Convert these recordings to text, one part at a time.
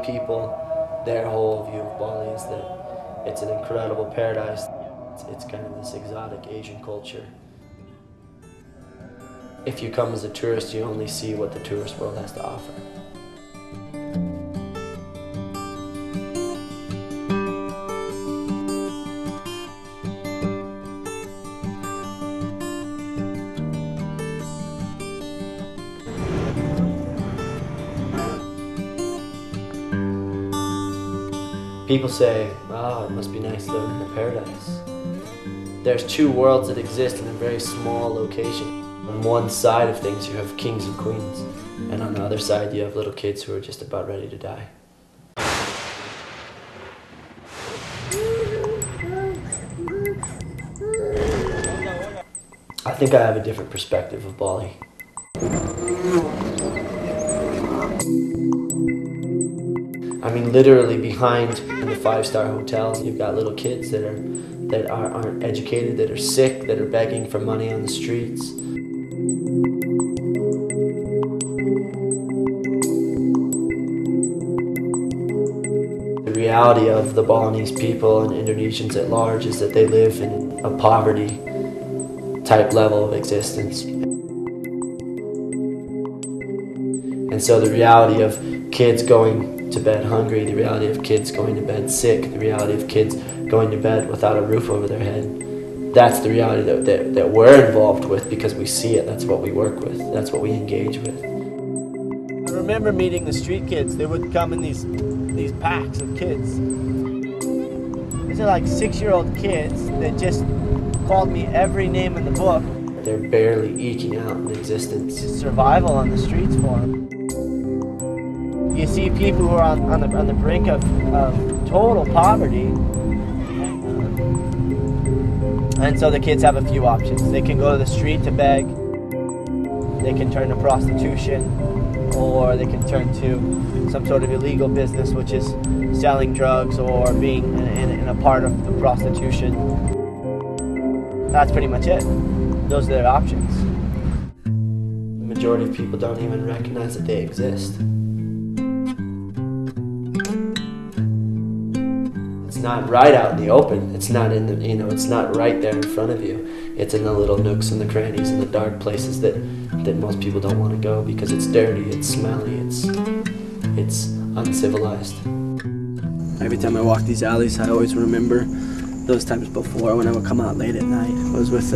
people, their whole view of Bali is that it's an incredible paradise. It's kind of this exotic Asian culture. If you come as a tourist, you only see what the tourist world has to offer. People say, oh, it must be nice living in a paradise. There's two worlds that exist in a very small location. On one side of things you have kings and queens, and on the other side you have little kids who are just about ready to die. I think I have a different perspective of Bali. I mean, literally behind in the five-star hotels, you've got little kids that aren't educated, that are sick, that are begging for money on the streets. The reality of the Balinese people and Indonesians at large is that they live in a poverty type level of existence. And so the reality of kids going to bed hungry, the reality of kids going to bed sick, the reality of kids going to bed without a roof over their head, that's the reality that we're involved with because we see it. That's what we work with. That's what we engage with. I remember meeting the street kids. They would come in these packs of kids. These are like 6-year-old kids that just called me every name in the book. They're barely eking out an existence. It's survival on the streets for them. You see people who are on the brink of total poverty. And so the kids have a few options. They can go to the street to beg, they can turn to prostitution, or they can turn to some sort of illegal business, which is selling drugs or being in a part of the prostitution. That's pretty much it. Those are their options. The majority of people don't even recognize that they exist. It's not right out in the open. It's not in the, it's not right there in front of you. It's in the little nooks and the crannies and the dark places that most people don't want to go because it's dirty, it's smelly, it's uncivilized. Every time I walk these alleys, I always remember those times before when I would come out late at night. It was with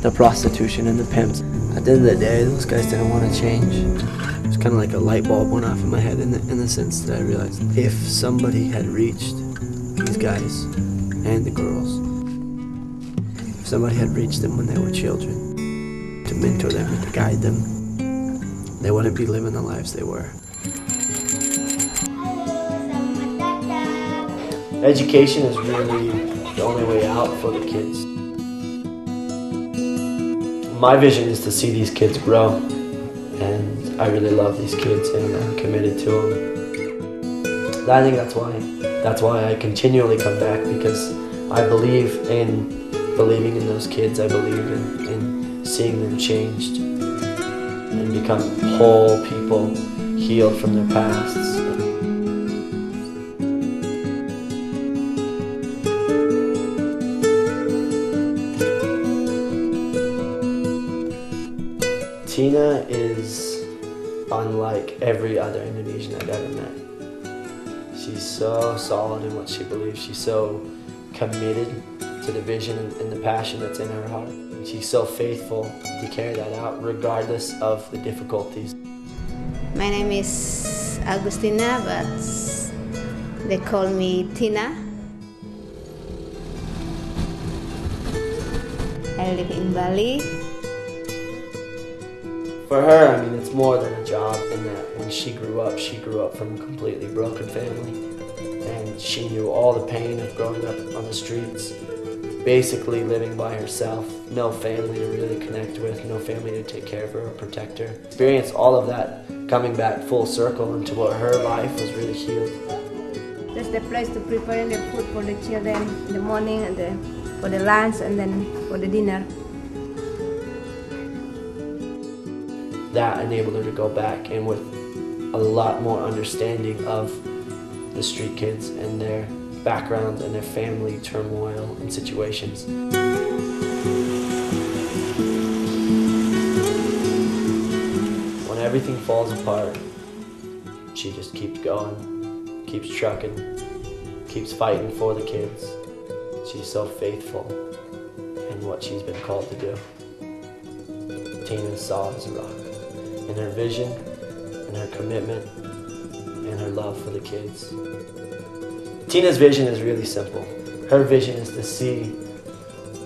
the prostitution and the pimps. At the end of the day, those guys didn't want to change. It was kind of like a light bulb went off in my head in the sense that I realized if somebody had reached these guys and the girls, if somebody had reached them when they were children, to mentor them and to guide them, they wouldn't be living the lives they were. Education is really the only way out for the kids. My vision is to see these kids grow, and I really love these kids and I'm committed to them. I think that's why I continually come back, because I believe in believing in those kids. I believe in seeing them changed and become whole people, healed from their pasts. Tina is unlike every other Indonesian I've ever met. She's so solid in what she believes. She's so committed to the vision and the passion that's in her heart. And she's so faithful to carry that out regardless of the difficulties. My name is Agustina, but they call me Tina. I live in Bali. For her, I mean, it's more than a job in that when she grew up from a completely broken family. And she knew all the pain of growing up on the streets, basically living by herself, no family to really connect with, no family to take care of her or protect her. Experienced all of that coming back full circle into what her life was really healed. That's the place to prepare the food for the children in the morning and for the lunch and then for the dinner. That enabled her to go back and with a lot more understanding of the street kids and their background and their family turmoil and situations. When everything falls apart, she just keeps going, keeps trucking, keeps fighting for the kids. She's so faithful in what she's been called to do. Tina's solid as a rock. In her vision, in her commitment, and her love for the kids. Tina's vision is really simple. Her vision is to see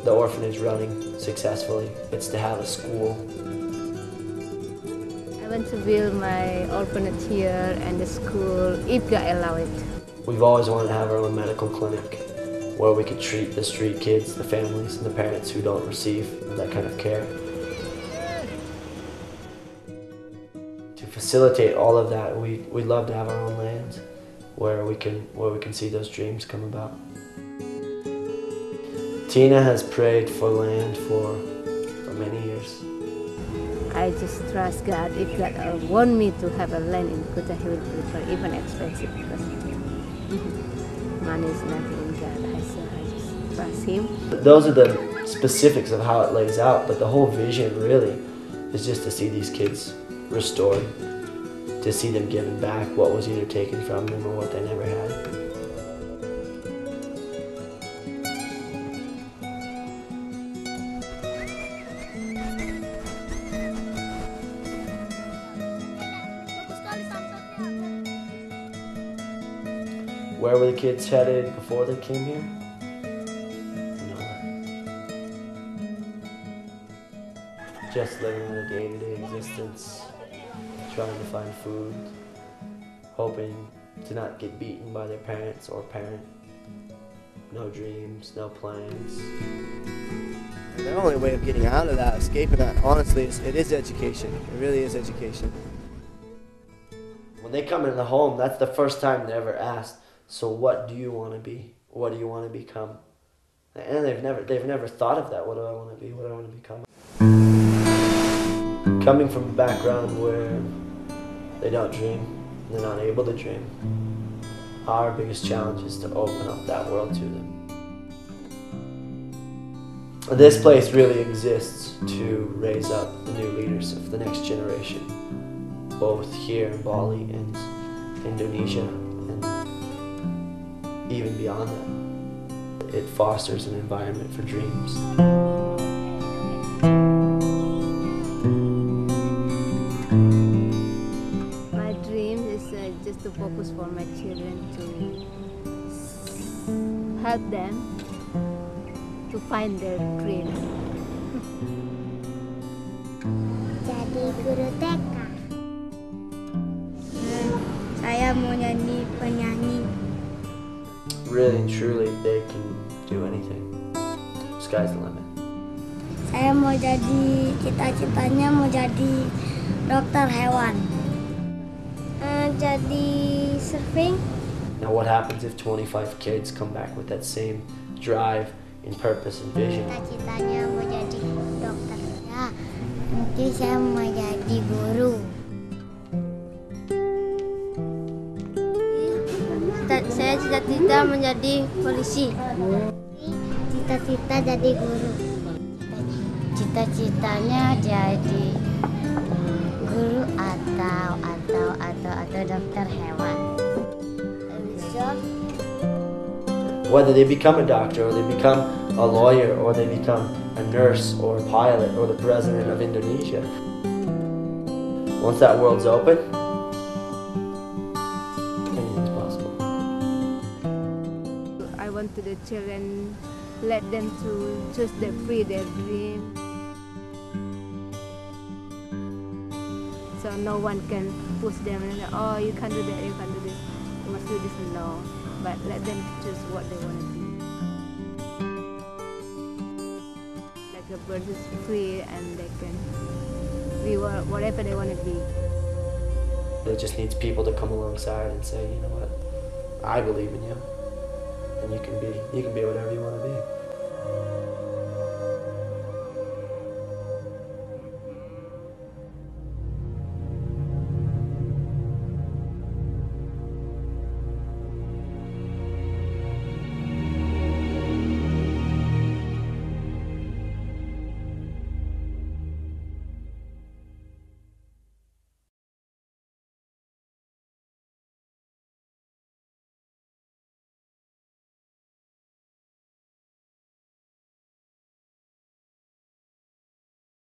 the orphanage running successfully. It's to have a school. I want to build my orphanage here and the school, if God allow it. We've always wanted to have our own medical clinic where we could treat the street kids, the families, and the parents who don't receive that kind of care. To facilitate all of that, we'd love to have our own land where we can see those dreams come about. Tina has prayed for land for many years. I just trust God. If God want me to have a land in Kuta, He will prefer, even expensive, because money is nothing in God. I just trust Him. Those are the specifics of how it lays out, but the whole vision really is just to see these kids restored, to see them given back what was either taken from them or what they never had. Where were the kids headed before they came here? Nowhere. Just living a day-to-day existence, trying to find food, hoping to not get beaten by their parents or parent. No dreams, no plans. And the only way of getting out of that, escaping that, honestly, it is education. It really is education. When they come into the home, that's the first time they're ever asked, so what do you want to be? What do you want to become? And they've never thought of that. What do I want to be? What do I want to become? Coming from a background where they don't dream, they're not able to dream, our biggest challenge is to open up that world to them. This place really exists to raise up the new leaders of the next generation, both here in Bali and Indonesia, and even beyond that. It fosters an environment for dreams. My dream is just to focus for my children, to help them to find their dream. Jadi guru TK. Saya mau jadi penyanyi. Really and truly, they can do anything. Sky's the limit. Saya mau jadi, cita-citanya mau jadi dokter hewan. Jadi surfing. Now what happens if 25 kids come back with that same drive and purpose and vision? Cita-citanya mau jadi dokter. Ya, nanti saya mau jadi guru. Saya cita-cita menjadi polisi. Cita-cita jadi guru. Cita-citanya jadi guru atau dokter hewan. Whether they become a doctor or they become a lawyer or they become a nurse or a pilot or the president of Indonesia, once that world's open, anything's possible. I want to the children, let them to choose their free, their dream. So no one can push them and say, oh, you can't do that, you can't do this, you must do this. No, but let them choose what they want to be. Like a bird is free and they can be whatever they want to be. It just needs people to come alongside and say, you know what, I believe in you, and you can be whatever you want to be.